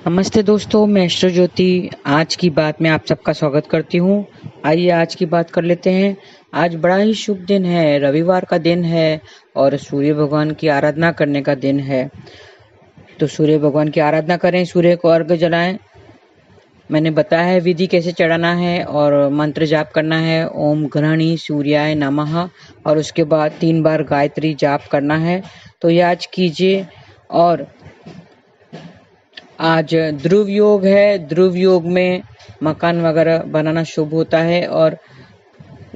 नमस्ते दोस्तों, मैं एस्ट्रो ज्योति आज की बात में आप सबका स्वागत करती हूँ। आइए आज की बात कर लेते हैं। आज बड़ा ही शुभ दिन है, रविवार का दिन है और सूर्य भगवान की आराधना करने का दिन है। तो सूर्य भगवान की आराधना करें, सूर्य को अर्घ्य जलाएं। मैंने बताया है विधि कैसे चढ़ाना है और मंत्र जाप करना है, ओम गृहणी सूर्याय नमः, और उसके बाद 3 बार गायत्री जाप करना है। तो ये आज कीजिए। और आज ध्रुव योग है। ध्रुव योग में मकान वगैरह बनाना शुभ होता है और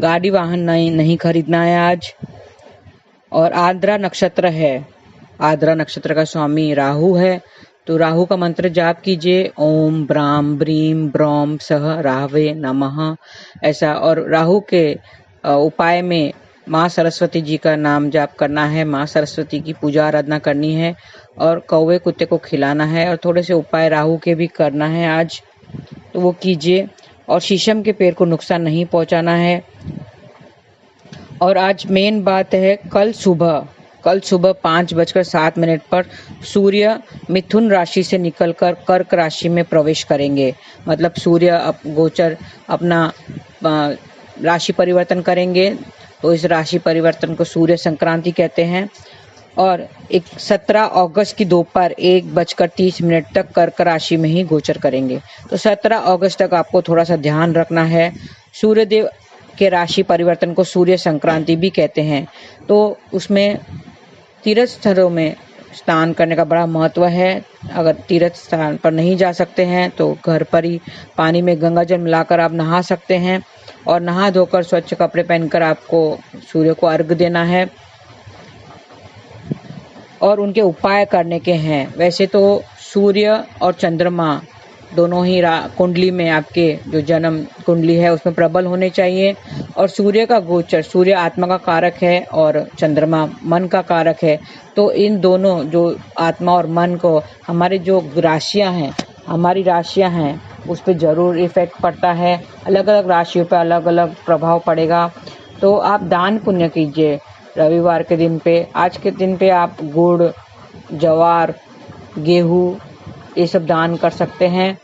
गाड़ी वाहन नहीं खरीदना है आज। और आर्द्रा नक्षत्र है। आर्द्रा नक्षत्र का स्वामी राहु है, तो राहु का मंत्र जाप कीजिए, ओम ब्राम ब्रीम ब्रौम सह राहवे नमः, ऐसा। और राहु के उपाय में माँ सरस्वती जी का नाम जाप करना है, माँ सरस्वती की पूजा आराधना करनी है और कौवे कुत्ते को खिलाना है और थोड़े से उपाय राहु के भी करना है आज, तो वो कीजिए। और शीशम के पेड़ को नुकसान नहीं पहुंचाना है। और आज मेन बात है, कल सुबह 5:07 पर सूर्य मिथुन राशि से निकलकर कर्क राशि में प्रवेश करेंगे। मतलब सूर्य गोचर अपना राशि परिवर्तन करेंगे, तो इस राशि परिवर्तन को सूर्य संक्रांति कहते हैं। और 17 अगस्त की दोपहर 1:30 तक कर्क राशि में ही गोचर करेंगे। तो 17 अगस्त तक आपको थोड़ा सा ध्यान रखना है। सूर्यदेव के राशि परिवर्तन को सूर्य संक्रांति भी कहते हैं। तो उसमें तीर्थ स्थलों में स्नान करने का बड़ा महत्व है। अगर तीर्थ स्थान पर नहीं जा सकते हैं तो घर पर ही पानी में गंगा जल मिलाकर आप नहा सकते हैं और नहा धोकर स्वच्छ कपड़े पहनकर आपको सूर्य को अर्घ देना है और उनके उपाय करने के हैं। वैसे तो सूर्य और चंद्रमा दोनों ही कुंडली में, आपके जो जन्म कुंडली है उसमें प्रबल होने चाहिए। और सूर्य का गोचर, सूर्य आत्मा का कारक है और चंद्रमा मन का कारक है। तो इन दोनों, जो आत्मा और मन को, हमारी जो हमारी राशियां हैं उस पर जरूर इफेक्ट पड़ता है। अलग अलग राशियों पर अलग अलग प्रभाव पड़ेगा। तो आप दान पुण्य कीजिए रविवार के दिन पे। आज के दिन पे आप गुड़, ज्वार, गेहूं ये सब दान कर सकते हैं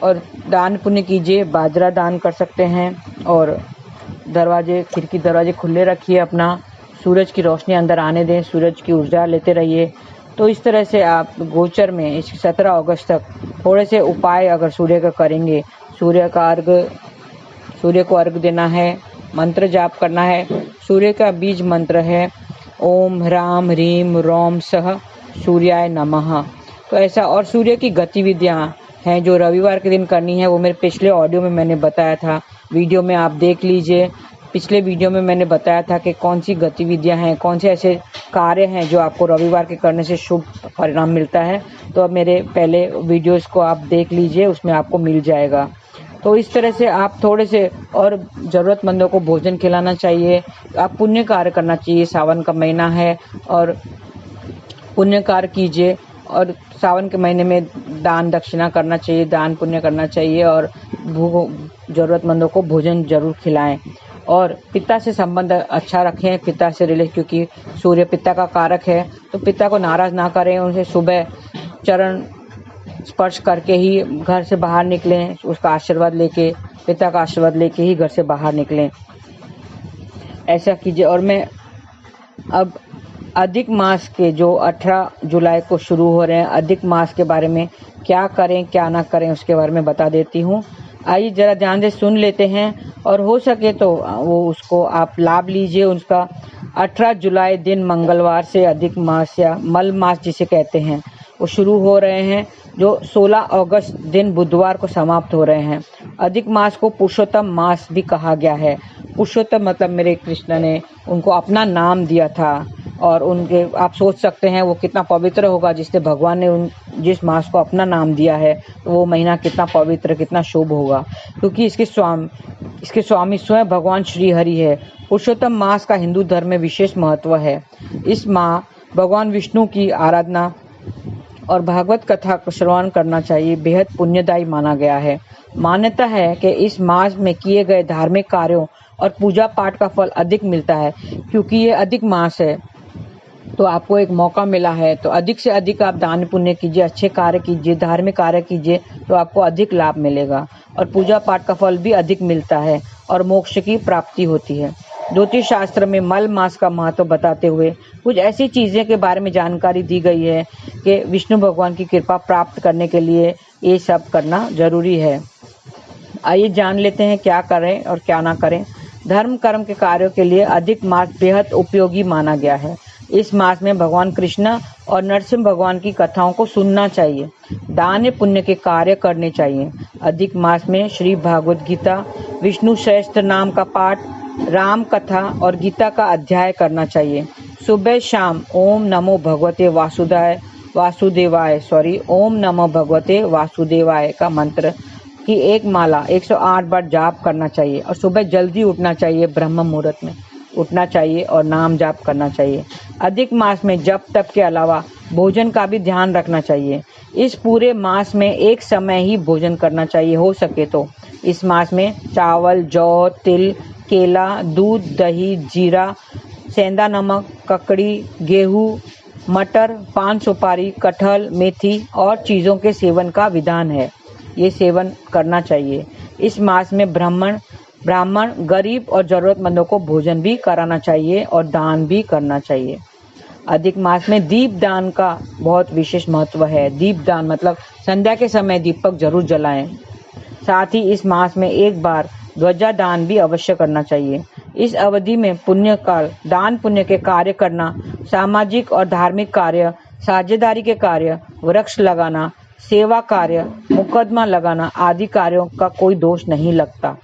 और दान पुण्य कीजिए। बाजरा दान कर सकते हैं और खिड़की दरवाजे खुले रखिए अपना, सूरज की रोशनी अंदर आने दें, सूरज की ऊर्जा लेते रहिए। तो इस तरह से आप गोचर में इस 17 अगस्त तक थोड़े से उपाय अगर सूर्य का करेंगे, सूर्य को अर्घ देना है, मंत्र जाप करना है। सूर्य का बीज मंत्र है ओम ह्राम ह्रीम रोम सह सूर्याय नमः। तो ऐसा। और सूर्य की गतिविधियां हैं जो रविवार के दिन करनी है, वो मेरे पिछले ऑडियो में मैंने बताया था, वीडियो में आप देख लीजिए। पिछले वीडियो में मैंने बताया था कि कौन सी गतिविधियां हैं, कौन से ऐसे कार्य हैं जो आपको रविवार के करने से शुभ परिणाम मिलता है। तो अब मेरे पहले वीडियोस को आप देख लीजिए, उसमें आपको मिल जाएगा। तो इस तरह से आप थोड़े से और ज़रूरतमंदों को भोजन खिलाना चाहिए। आप पुण्य कार्य करना चाहिए, सावन का महीना है और पुण्य कार्य कीजिए। और सावन के महीने में दान दक्षिणा करना चाहिए, दान पुण्य करना चाहिए और ज़रूरतमंदों को भोजन जरूर खिलाएं। और पिता से संबंध अच्छा रखें, पिता से रिलेट, क्योंकि सूर्य पिता का कारक है। तो पिता को नाराज ना करें, उनसे सुबह चरण स्पर्श करके ही घर से बाहर निकलें, उसका आशीर्वाद लेके, पिता का आशीर्वाद लेके ही घर से बाहर निकलें, ऐसा कीजिए। और मैं अब अधिक मास के जो 18 जुलाई को शुरू हो रहे हैं, अधिक मास के बारे में क्या करें क्या ना करें उसके बारे में बता देती हूँ। आइए जरा ध्यान से सुन लेते हैं और हो सके तो वो उसको आप लाभ लीजिए उसका। 18 जुलाई दिन मंगलवार से अधिक मास या मल मास जिसे कहते हैं वो शुरू हो रहे हैं, जो 16 अगस्त दिन बुधवार को समाप्त हो रहे हैं। अधिक मास को पुरुषोत्तम मास भी कहा गया है। पुरुषोत्तम मतलब मेरे कृष्ण ने उनको अपना नाम दिया था और उनके, आप सोच सकते हैं वो कितना पवित्र होगा जिसने भगवान ने जिस मास को अपना नाम दिया है, तो वो महीना कितना पवित्र, कितना शुभ होगा, क्योंकि इसके स्वामी स्वयं भगवान श्री हरि है। पुरुषोत्तम मास का हिंदू धर्म में विशेष महत्व है। इस माह भगवान विष्णु की आराधना और भागवत कथा को श्रवण करना चाहिए, बेहद पुण्यदायी माना गया है। मान्यता है कि इस मास में किए गए धार्मिक कार्यों और पूजा पाठ का फल अधिक मिलता है, क्योंकि ये अधिक मास है। तो आपको एक मौका मिला है, तो अधिक से अधिक आप दान पुण्य कीजिए, अच्छे कार्य कीजिए, धार्मिक कार्य कीजिए, तो आपको अधिक लाभ मिलेगा और पूजा पाठ का फल भी अधिक मिलता है और मोक्ष की प्राप्ति होती है। ज्योतिष शास्त्र में मल मास का महत्व बताते हुए कुछ ऐसी चीजें के बारे में जानकारी दी गई है कि विष्णु भगवान की कृपा प्राप्त करने के लिए ये सब करना जरूरी है। आइए जान लेते हैं क्या करें और क्या ना करें। धर्म कर्म के कार्यों के लिए अधिक मास बेहद उपयोगी माना गया है। इस मास में भगवान कृष्ण और नरसिंह भगवान की कथाओं को सुनना चाहिए, दान पुण्य के कार्य करने चाहिए। अधिक मास में श्री भागवत गीता, विष्णु सहस्त्र नाम का पाठ, राम कथा और गीता का अध्याय करना चाहिए। सुबह शाम ओम नमो भगवते वासुदेवाय का मंत्र की एक माला 108 बार जाप करना चाहिए और सुबह जल्दी उठना चाहिए, ब्रह्म मुहूर्त में उठना चाहिए और नाम जाप करना चाहिए। अधिक मास में जप तप के अलावा भोजन का भी ध्यान रखना चाहिए। इस पूरे मास में एक समय ही भोजन करना चाहिए हो सके तो। इस मास में चावल, जौ, तिल, केला, दूध, दही, जीरा, सेंधा नमक, ककड़ी, गेहूं, मटर, पान सुपारी, कटहल, मेथी और चीज़ों के सेवन का विधान है। ये सेवन करना चाहिए। इस मास में ब्राह्मण, गरीब और जरूरतमंदों को भोजन भी कराना चाहिए और दान भी करना चाहिए। अधिक मास में दीप दान का बहुत विशेष महत्व है। दीप दान मतलब संध्या के समय दीपक जरूर जलाएं। साथ ही इस मास में एक बार ध्वजा दान भी अवश्य करना चाहिए। इस अवधि में दान पुण्य के कार्य करना, सामाजिक और धार्मिक कार्य, साझेदारी के कार्य, वृक्ष लगाना, सेवा कार्य, मुकदमा लगाना आदि कार्यों का कोई दोष नहीं लगता।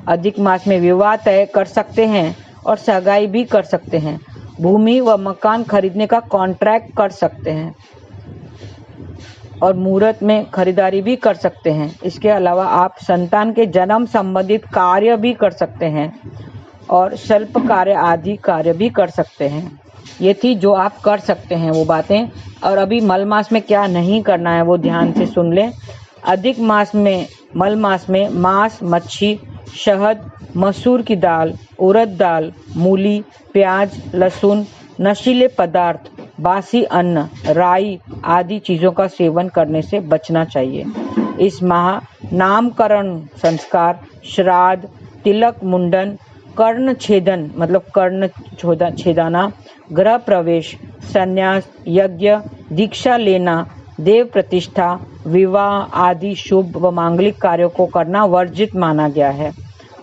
अधिक मास में विवाह तय कर सकते हैं और सगाई भी कर सकते हैं। भूमि व मकान खरीदने का कॉन्ट्रैक्ट कर सकते हैं और मुहूर्त में खरीदारी भी कर सकते हैं। इसके अलावा आप संतान के जन्म संबंधित कार्य भी कर सकते हैं और शिल्प कार्य आदि कार्य भी कर सकते हैं। ये थी जो आप कर सकते हैं वो बातें। और अभी मल मास में क्या नहीं करना है वो ध्यान से सुन लें। अधिक मास में मल मास में मांस, मच्छी, शहद, मसूर की दाल, उड़द दाल, मूली, प्याज, लहसुन, नशीले पदार्थ, बासी अन्न, राई आदि चीज़ों का सेवन करने से बचना चाहिए। इस माह नामकरण संस्कार, श्राद्ध, तिलक मुंडन, कर्ण छेदन मतलब कर्ण छेदाना, गृह प्रवेश, संन्यास, यज्ञ, दीक्षा लेना, देव प्रतिष्ठा, विवाह आदि शुभ व मांगलिक कार्यों को करना वर्जित माना गया है।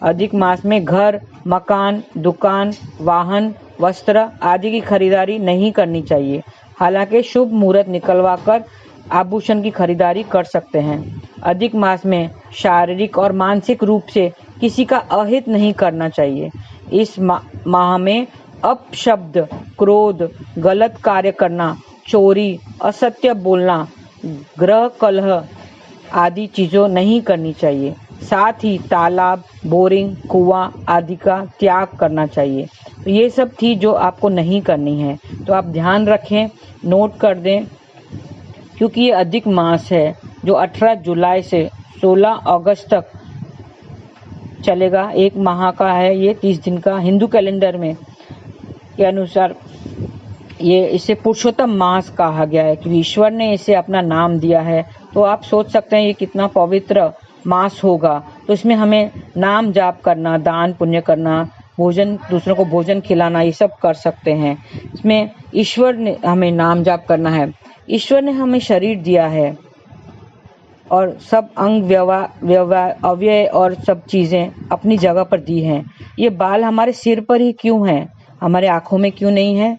अधिक मास में घर, मकान, दुकान, वाहन, वस्त्र आदि की खरीदारी नहीं करनी चाहिए। हालांकि शुभ मुहूर्त निकलवाकर आभूषण की खरीदारी कर सकते हैं। अधिक मास में शारीरिक और मानसिक रूप से किसी का अहित नहीं करना चाहिए। इस माह में अपशब्द, क्रोध, गलत कार्य करना, चोरी, असत्य बोलना, गृह कलह आदि चीज़ों नहीं करनी चाहिए। साथ ही तालाब, बोरिंग, कुआं आदि का त्याग करना चाहिए। तो ये सब थी जो आपको नहीं करनी है, तो आप ध्यान रखें, नोट कर दें, क्योंकि ये अधिक मास है जो 18 जुलाई से 16 अगस्त तक चलेगा। एक माह का है ये, 30 दिन का। हिंदू कैलेंडर में के अनुसार ये इसे पुरुषोत्तम मास कहा गया है क्योंकि ईश्वर ने इसे अपना नाम दिया है। तो आप सोच सकते हैं ये कितना पवित्र मास होगा। तो इसमें हमें नाम जाप करना, दान पुण्य करना, भोजन, दूसरों को भोजन खिलाना, ये सब कर सकते हैं। इसमें ईश्वर ने हमें नाम जाप करना है। ईश्वर ने हमें शरीर दिया है और सब अंग अव्यय और सब चीज़ें अपनी जगह पर दी हैं। ये बाल हमारे सिर पर ही क्यों हैं, हमारे आँखों में क्यों नहीं है?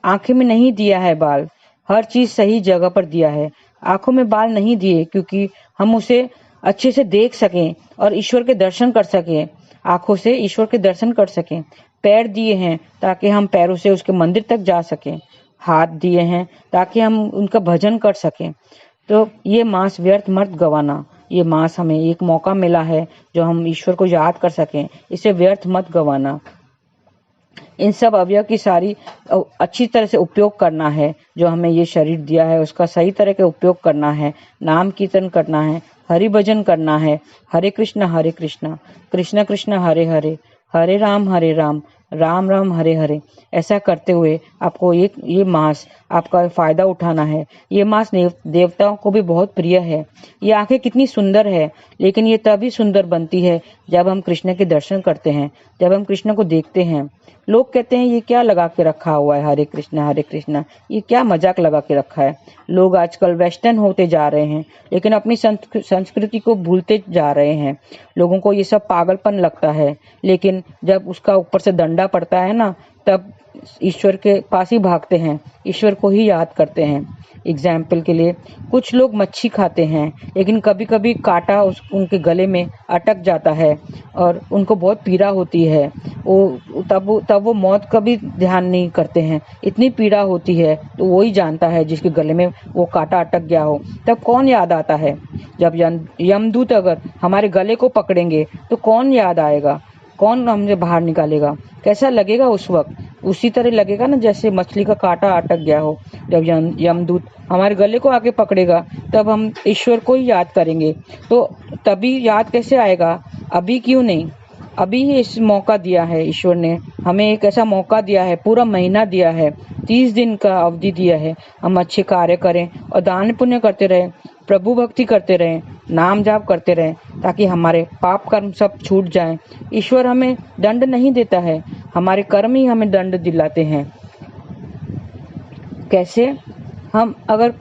आँखें में नहीं दिया है बाल, हर चीज़ सही जगह पर दिया है। आँखों में बाल नहीं दिए क्योंकि हम उसे अच्छे से देख सकें और ईश्वर के दर्शन कर सकें, आँखों से ईश्वर के दर्शन कर सकें। पैर दिए हैं ताकि हम पैरों से उसके मंदिर तक जा सकें। हाथ दिए हैं ताकि हम उनका भजन कर सकें। तो ये मास व्यर्थ मत गंवाना। ये मास हमें एक मौका मिला है जो हम ईश्वर को याद कर सकें, इसे व्यर्थ मत गंवाना। इन सब अवयव की सारी अच्छी तरह से उपयोग करना है। जो हमें ये शरीर दिया है उसका सही तरह के उपयोग करना है। नाम कीर्तन करना है, हरि भजन करना है। हरे कृष्ण कृष्ण कृष्ण हरे हरे, हरे राम राम राम हरे हरे। ऐसा करते हुए आपको ये मास आपका फायदा उठाना है। ये मास देवताओं को भी बहुत प्रिय है। ये आंखें कितनी सुंदर है, लेकिन ये तभी सुंदर बनती है जब हम कृष्ण के दर्शन करते हैं, जब हम कृष्ण को देखते हैं। लोग कहते हैं ये क्या लगा के रखा हुआ है, हरे कृष्णा, ये क्या मजाक लगा के रखा है। लोग आजकल वेस्टर्न होते जा रहे हैं, लेकिन अपनी संस्कृति को भूलते जा रहे हैं। लोगों को ये सब पागलपन लगता है, लेकिन जब उसका ऊपर से डंडा पड़ता है ना, तब ईश्वर के पास ही भागते हैं, ईश्वर को ही याद करते हैं। एग्जाम्पल के लिए कुछ लोग मच्छी खाते हैं, लेकिन कभी कभी कांटा उनके गले में अटक जाता है और उनको बहुत पीड़ा होती है। वो तब वो मौत का भी ध्यान नहीं करते हैं, इतनी पीड़ा होती है तो वो ही जानता है जिसके गले में वो कांटा अटक गया हो। तब कौन याद आता है? जब यमदूत अगर हमारे गले को पकड़ेंगे तो कौन याद आएगा, कौन हमसे बाहर निकालेगा? कैसा लगेगा उस वक्त? उसी तरह लगेगा ना जैसे मछली का कांटा अटक गया हो। जब यमदूत हमारे गले को आके पकड़ेगा तब हम ईश्वर को ही याद करेंगे। तो तभी याद कैसे आएगा? अभी क्यों नहीं? अभी ही इस मौका दिया है ईश्वर ने, हमें एक ऐसा मौका दिया है, पूरा महीना दिया है, 30 दिन का अवधि दिया है। हम अच्छे कार्य करें और दान पुण्य करते रहें, प्रभु भक्ति करते रहें, नाम जाप करते रहें, ताकि हमारे पाप कर्म सब छूट जाएं। ईश्वर हमें दंड नहीं देता है, हमारे कर्म ही हमें दंड दिलाते हैं। कैसे? हम अगर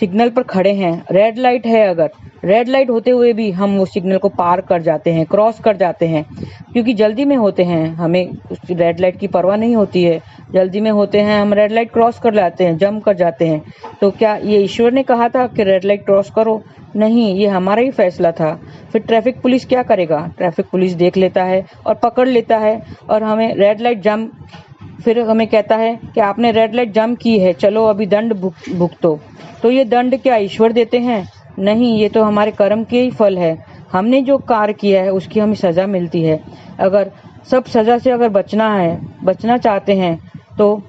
सिग्नल पर खड़े हैं, रेड लाइट है, अगर रेड लाइट होते हुए भी हम वो सिग्नल को पार कर जाते हैं, क्रॉस कर जाते हैं, क्योंकि जल्दी में होते हैं, हमें उस रेड लाइट की परवाह नहीं होती है, जल्दी में होते हैं, हम रेड लाइट क्रॉस कर जाते हैं, जंप कर जाते हैं। तो क्या ये ईश्वर ने कहा था कि रेड लाइट क्रॉस करो? नहीं, ये हमारा ही फैसला था। फिर ट्रैफिक पुलिस क्या करेगा? ट्रैफिक पुलिस देख लेता है और पकड़ लेता है और हमें रेड लाइट जंप, फिर हमें कहता है कि आपने रेड लाइट जंप की है, चलो अभी दंड भुगतो। तो ये दंड क्या ईश्वर देते हैं? नहीं, ये तो हमारे कर्म के ही फल है। हमने जो कार्य किया है उसकी हमें सजा मिलती है। अगर सब सजा से अगर बचना चाहते हैं तो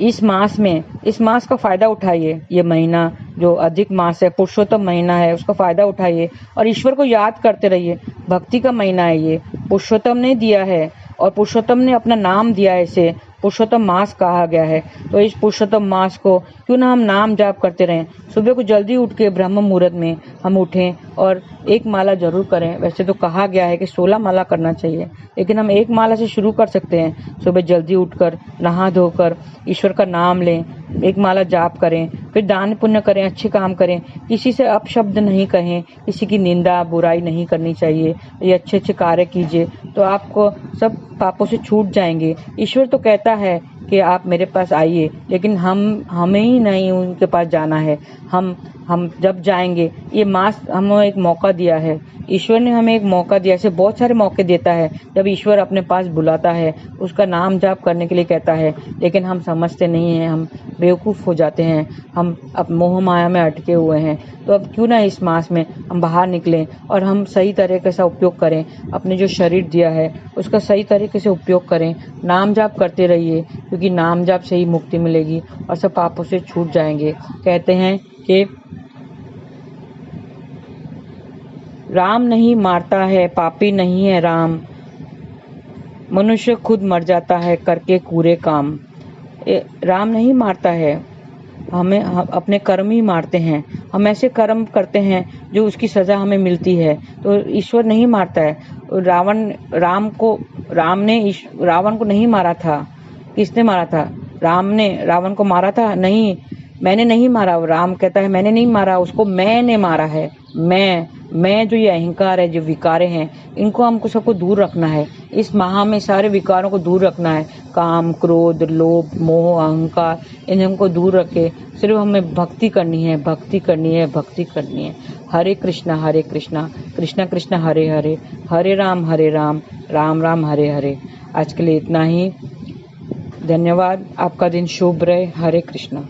इस मास का फायदा उठाइए। ये महीना जो अधिक मास है, पुरुषोत्तम महीना है, उसका फायदा उठाइए और ईश्वर को याद करते रहिए। भक्ति का महीना है ये, पुरुषोत्तम ने दिया है और पुरुषोत्तम ने अपना नाम दिया है, इसे पुरुषोत्तम मास कहा गया है। तो इस पुरुषोत्तम मास को क्यों ना हम नाम जाप करते रहें। सुबह को जल्दी उठ के ब्रह्म मुहूर्त में हम उठें और एक माला जरूर करें। वैसे तो कहा गया है कि 16 माला करना चाहिए, लेकिन हम एक माला से शुरू कर सकते हैं। सुबह जल्दी उठकर नहा धोकर ईश्वर का नाम लें, एक माला जाप करें, फिर दान पुण्य करें, अच्छे काम करें, किसी से अपशब्द नहीं कहें, किसी की निंदा बुराई नहीं करनी चाहिए। ये अच्छे अच्छे कार्य कीजिए तो आपको सब पापों से छूट जाएंगे। ईश्वर तो कहता है कि आप मेरे पास आइए, लेकिन हमें ही नहीं उनके पास जाना है। हम जब जाएंगे, ये मास हमें एक मौका दिया है, ईश्वर ने हमें एक मौका दिया। ऐसे बहुत सारे मौके देता है जब ईश्वर अपने पास बुलाता है, उसका नाम जाप करने के लिए कहता है, लेकिन हम समझते नहीं हैं, हम बेवकूफ़ हो जाते हैं, हम अब मोह माया में अटके हुए हैं। तो अब क्यों ना इस मास में हम बाहर निकलें और हम सही तरीके से उपयोग करें, अपने जो शरीर दिया है उसका सही तरीके से उपयोग करें, नाम जाप करते रहिए, क्योंकि नाम जाप से ही मुक्ति मिलेगी और सब पापों से छूट जाएंगे। कहते हैं कि राम नहीं मारता है, पापी नहीं है राम, मनुष्य खुद मर जाता है करके पूरे काम। राम नहीं मारता है, हमें अपने कर्म ही मारते हैं। हम ऐसे कर्म करते हैं जो उसकी सजा हमें मिलती है। तो ईश्वर नहीं मारता है। राम ने रावण को नहीं मारा था। किसने मारा था? राम ने रावण को मारा था? नहीं, मैंने नहीं मारा। राम कहता है मैंने नहीं मारा उसको, मैंने मारा है। मैं जो ये अहंकार है, जो विकारे हैं, इनको हमको सबको दूर रखना है। इस माह में सारे विकारों को दूर रखना है। काम, क्रोध, लोभ, मोह, अहंकार, इन्हें हमको दूर रखे। सिर्फ हमें भक्ति करनी है, भक्ति करनी है, भक्ति करनी है। हरे कृष्णा कृष्णा कृष्णा हरे हरे, हरे राम राम राम हरे हरे। आज के लिए इतना ही। धन्यवाद। आपका दिन शुभ रहे। हरे कृष्णा।